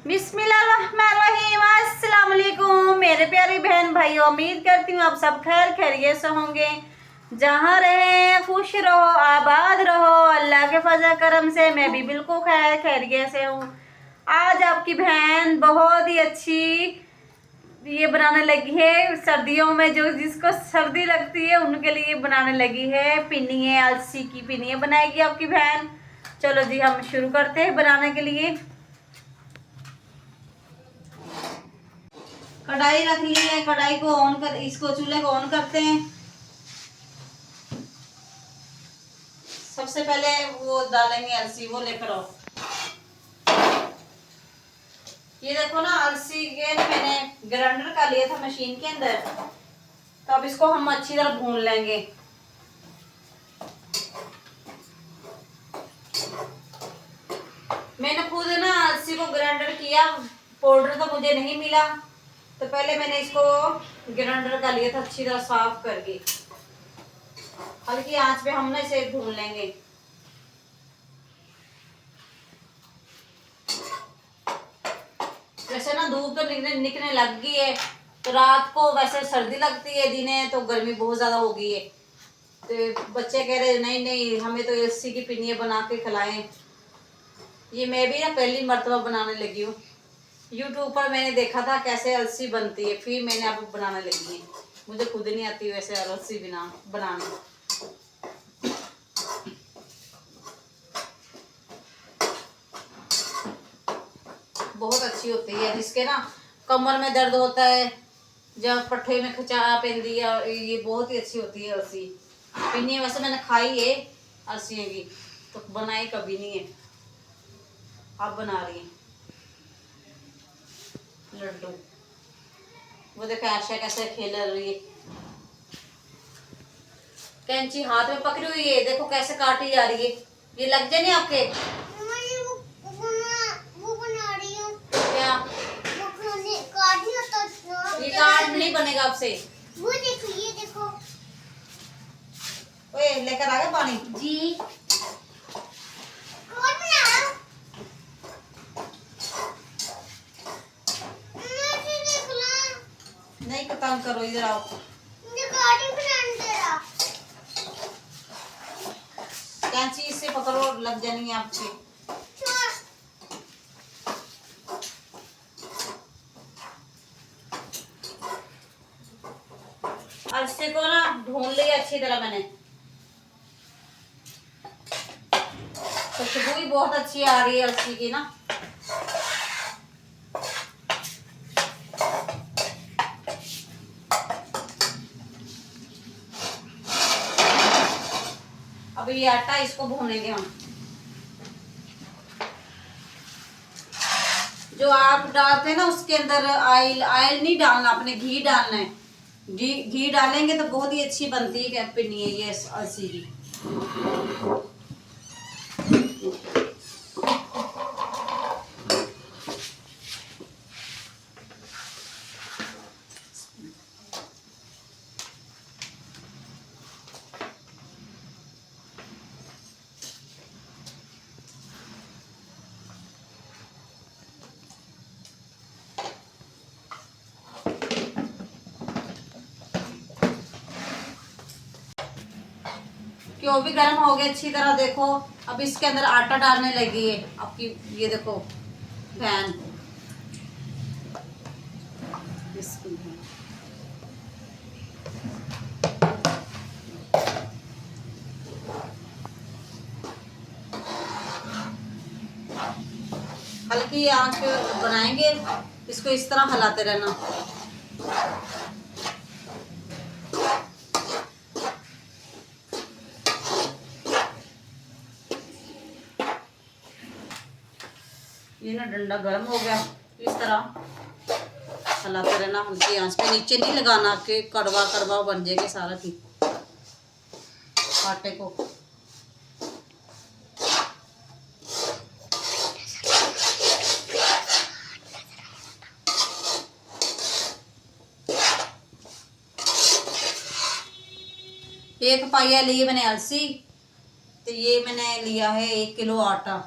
बिस्मिल्लाहिर्रहमानिर्रहीम। अस्सलाम वालेकुम मेरे प्यारी बहन भाइयों, उम्मीद करती हूँ आप सब खैर खैरियत से होंगे। जहाँ रहे खुश रहो, आबाद रहो। अल्लाह के फजल करम से मैं भी बिल्कुल खैर खैरियत से हूँ। आज आपकी बहन बहुत ही अच्छी ये बनाने लगी है। सर्दियों में जो जिसको सर्दी लगती है उनके लिए बनाने लगी है पिनिए, अलसी की पिनिए बनाएगी आपकी बहन। चलो जी हम शुरू करते हैं बनाने के लिए। कढ़ाई रख ली है, कढ़ाई को ऑन कर, इसको चूल्हे को ऑन करते हैं। सबसे पहले वो डालेंगे अलसी, वो लेकर आओ। ये देखो ना, अलसी के मैंने ग्राइंडर का लिया था मशीन के अंदर, तो अब इसको हम अच्छी तरह भून लेंगे। मैंने खुद ना अलसी को ग्राइंडर किया, पाउडर तो मुझे नहीं मिला, तो पहले मैंने इसको ग्राइंडर का लिया था अच्छी तरह साफ करके। हल्की आंच पे हम ना इसे भून लेंगे। वैसे ना धूप तो निकलने लग गई है, तो रात को वैसे सर्दी लगती है, दिने तो गर्मी बहुत ज्यादा हो गई है। तो बच्चे कह रहे नहीं नहीं हमें तो अलसी की पिनिया बना के खिलाएं। ये मैं भी ना पहली मर्तबा बनाने लगी हूँ। यूट्यूब पर मैंने देखा था कैसे अलसी बनती है, फिर मैंने अब बनाने लगी है। मुझे खुद नहीं आती वैसे अलसी बनाने। बहुत अच्छी होती है। जिसके ना कमर में दर्द होता है, जब पट्ठे में खिंचा पेंदी है, ये बहुत ही अच्छी होती है अलसी पिन्नी। वैसे मैंने खाई है अलसी की, तो बनाई कभी नहीं है। आप बना रही हैं लड्डू। वो देखो आशा कैसे खेल रही है, कैंची हाथ में पकड़ी हुई है, देखो कैसे काटी जा रही है। ये लग जाए नहीं आपके? वो बना रही हूँ क्या? ये कार्ड नहीं बनेगा आपसे। वो देखो, ये देखो। ओए लेकर आ गए पानी जी। कौन बना रहा? नहीं खत्म करो, इधर आओ। मुझे कार्ड बनाने दे रहा। कैंची से पकड़ो, लग जानी है आपकी। अलसी को ना ढूंढ लिया अच्छी तरह मैंने, खुशबू ही बहुत अच्छी आ रही है अलसी की ना। अब ये आटा इसको भूनेंगे हम। जो आप डालते हैं ना उसके अंदर ऑयल नहीं डालना, अपने घी डालना है। घी डालेंगे तो बहुत ही अच्छी बनती है पिन्नी है ये अलसी की। घ्यो भी गर्म हो गया अच्छी तरह, देखो। अब इसके अंदर आटा डालने लगी है आपकी, ये देखो बहन। हल्की आंच पे बनाएंगे इसको, इस तरह हिलाते रहना। ये ना डंडा गर्म हो गया, इस तरह हिलाते रहना हल्की आंच पे। नीचे नहीं लगाना कि कड़वा कड़वा बन जाएगा सारा की आटे को। एक पाया लिए मैंने अलसी, तो ये मैंने लिया है 1 किलो आटा।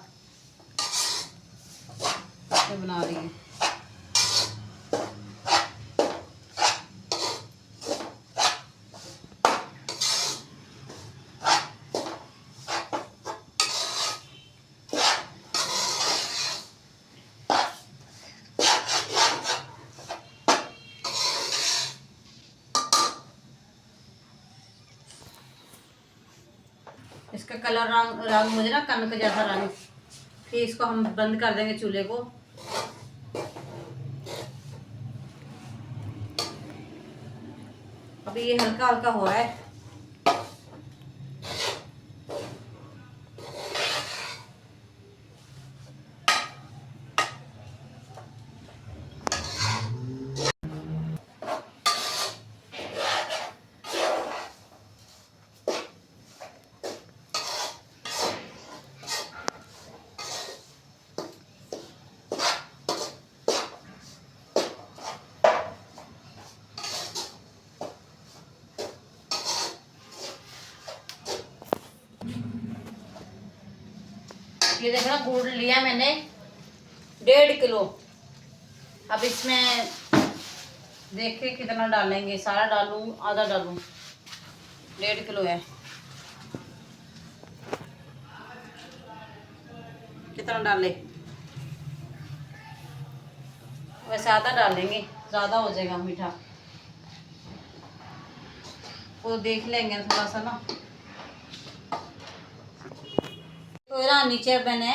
इसमें बना रही हूँ। इसका कलर रंग रंग मुझे ना कनक जैसा रंग, फिर इसको हम बंद कर देंगे चूल्हे को। अभी ये हल्का हल्का हो रहा है। ये देखो ना, गुड़ लिया मैंने 1.5 किलो। अब इसमें देखिए कितना डालेंगे, सारा डालूं आधा डालूं, 1.5 किलो है। कितना डाले, वैसे आधा डालेंगे, ज़्यादा हो जाएगा मीठा, वो देख लेंगे थोड़ा सा ना। तो ना नीचे मैंने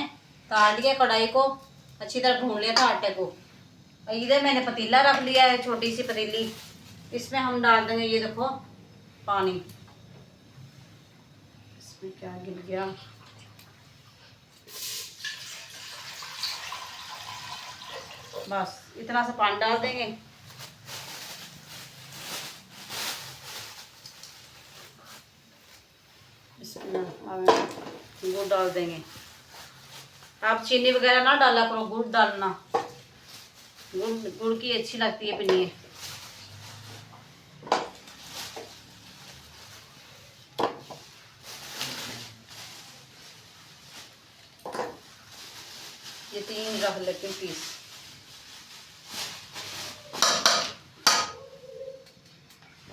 तार लिया, कढ़ाई को अच्छी तरह भून लिया था आटे को। इधर मैंने पतीला रख लिया है, छोटी सी पतीली। इसमें हम डाल देंगे, ये देखो पानी। इसमें क्या गिर गया, बस इतना सा पानी डाल देंगे। इसमें गुड़ डाल देंगे। आप चीनी वगैरह ना डाला करो, गुड़ डालना, गुड़ की अच्छी लगती है पिनिए। ये 3 रख लेते हैं पीस।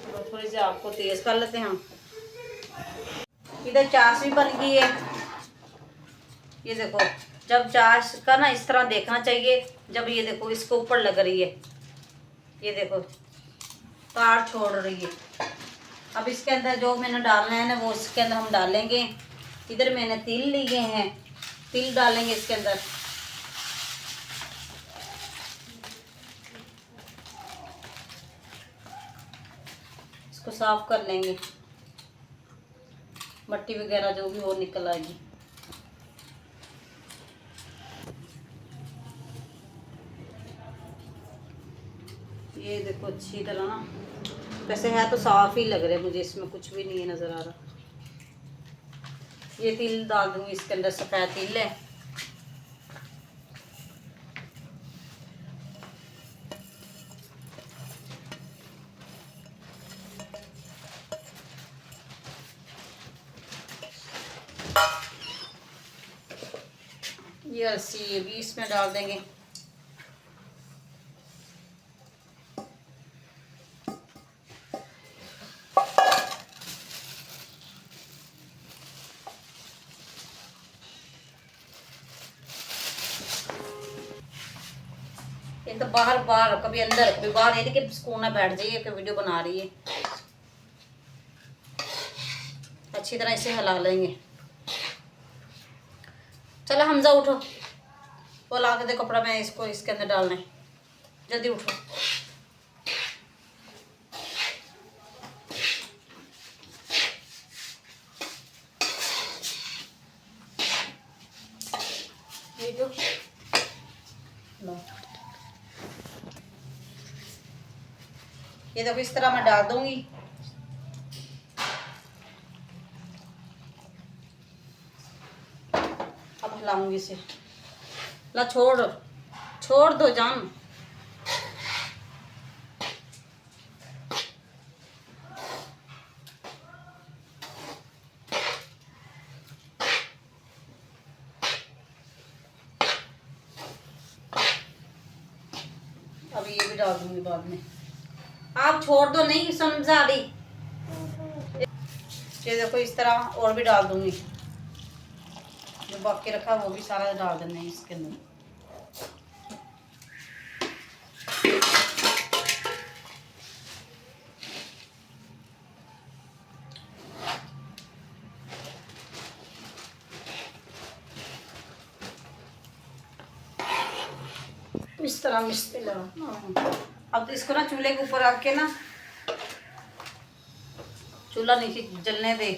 तो थोड़ी सी आपको तेज कर लेते हैं हम। इधर चाश भी बन गई है। ये देखो, जब चाश का ना इस तरह देखना चाहिए, जब ये देखो इसको ऊपर लग रही है, ये देखो तार छोड़ रही है। अब इसके अंदर जो मैंने डालना है ना, वो इसके अंदर हम डालेंगे। इधर मैंने तिल लिए हैं, तिल डालेंगे इसके अंदर। इसको साफ कर लेंगे, मट्टी वगैरह जो भी वो निकल आएगी। ये देखो अच्छी तरह ना, वैसे है तो साफ ही लग रहा है मुझे, इसमें कुछ भी नहीं है नज़र आ रहा। ये तिल डाल दूंगी इसके अंदर, सफ़ेद तिल है। ये अलसी ये भी इसमें डाल देंगे। ये तो बाहर बाहर कभी अंदर कभी बाहर, ये कि सुकून ना बैठ जाइए कि वीडियो बना रही है। अच्छी तरह इसे हिला लेंगे। चलो हमजा उठो, वो ला के दे कपड़ा, मैं इसको इसके अंदर डालना है, जल्दी उठो। ये जो लो, ये देखो इस तरह मैं डाल दूंगी। अब हिलाऊंगी इसे। ला छोड़ छोड़ दो जान। अब ये भी डाल दूंगी बाद में। आप छोड़ दो, नहीं समझा रही। ये देखो इस तरह और भी डाल दूंगी, जो बाकी रखा वो भी सारा डाल देना है इसके अंदर। इस तरह मिक्स लगा। अब तो इसको ना चूल्हे के ऊपर रख के ना, चूल्हा नीचे जलने दे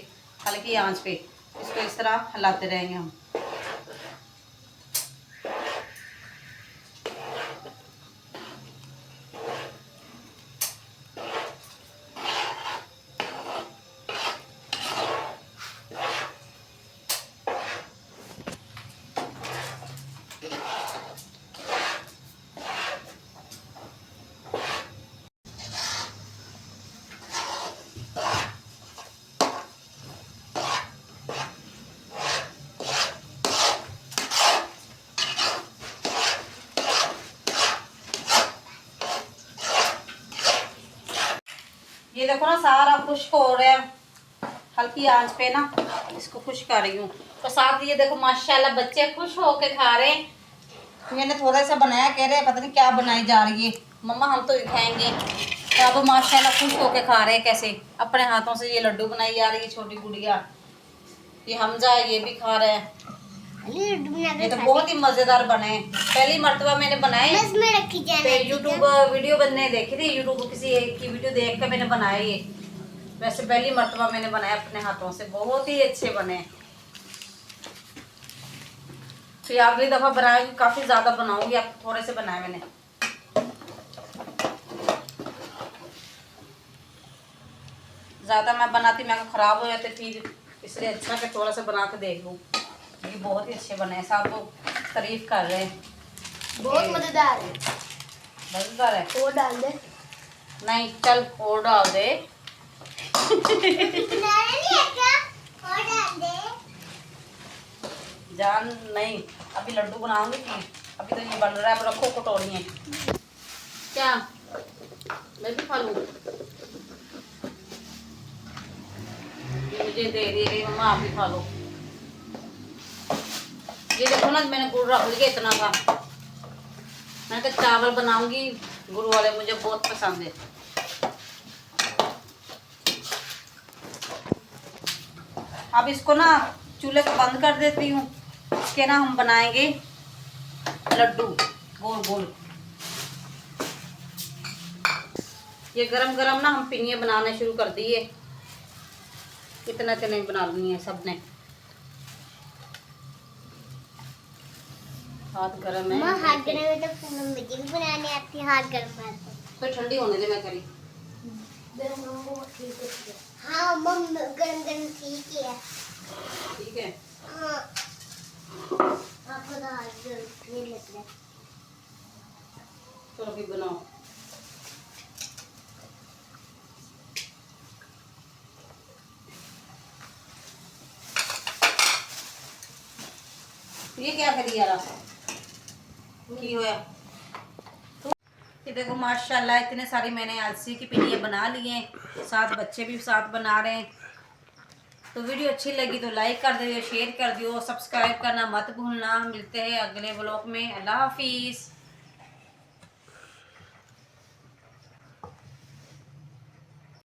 हल्की आंच पे, इसको इस तरह हिलाते रहेंगे हम। ये देखो ना सारा खुश्क हो रहा है, हल्की आंच पे ना इसको खुश कर रही हूँ। तो साथ ये देखो माशाल्लाह बच्चे खुश होके खा रहे हैं। मैंने थोड़ा सा बनाया, कह रहे पता नहीं क्या बनाई जा रही है मम्मा, हम तो खाएंगे। तो अब माशाल्लाह खुश होके खा रहे हैं, कैसे अपने हाथों से ये लड्डू बनाई जा रही है। छोटी गुड़िया, ये हमजा, ये भी खा रहे हैं। ये तो बहुत ही मजेदार बने, पहली मर्तबा मैंने बनाए। यूट्यूब वीडियो बनने देखी थी, यूट्यूब किसी एक की वीडियो देख कर मैंने बनाए ये। वैसे पहली मर्तबा मैंने बनाया अपने हाथों से, बहुत ही अच्छे बने। फिर अगली दफा बनाऊंगी, काफी ज्यादा बनाऊंगी, अब थोड़े से बनाए मैंने। ज्यादा मैं बनाती मैं खराब हो जाते फिर, इसलिए अच्छा कि थोड़ा सा बना के देख लूँ। ये बहुत ही अच्छे बने हैं, सब तो तारीफ कर रहे हैं। बहुत मजेदार है। मजेदार है। और डाल दे। नहीं चल और डाल दे। और डाल दे। जान नहीं, अभी लड्डू बनाऊंगी फिर, अभी तो ये बन रहा है। अब रखो कटोरी में। क्या मैं भी खा लूँ? मुझे दे दी मम्मा, आप भी खा लो। ये देखो ना मैंने गुड़ रख लिया इतना था। मैंने कहा चावल बनाऊंगी गुड़ वाले, मुझे बहुत पसंद है। अब इसको ना चूल्हे को बंद कर देती हूँ। इसके ना हम बनाएंगे लड्डू गोल गोल। ये गरम गरम ना हम पिनिया बनाने शुरू कर दिए। इतना इतने बना लूँगी है सबने। हाथ गरम है। हाथ गरम है तो मुझे भी बनाने आती है। हाथ गरम है तो ठंडी होने दे, मैं करी। हाँ मम्म गरम गरम ठीक है। ठीक है। हाँ आपको तो हाथ गरम लग रहा है। चलो फिर बनाओ। ये क्या करी यार की होया? ये देखो माशाल्लाह इतने सारी मैंने अलसी की पिनिया बना लिए, साथ बच्चे भी साथ बना रहे हैं। तो वीडियो अच्छी लगी तो लाइक कर दियो, शेयर कर दियो, सब्सक्राइब करना मत भूलना। मिलते हैं अगले व्लॉग में। अल्लाह हाफिज़।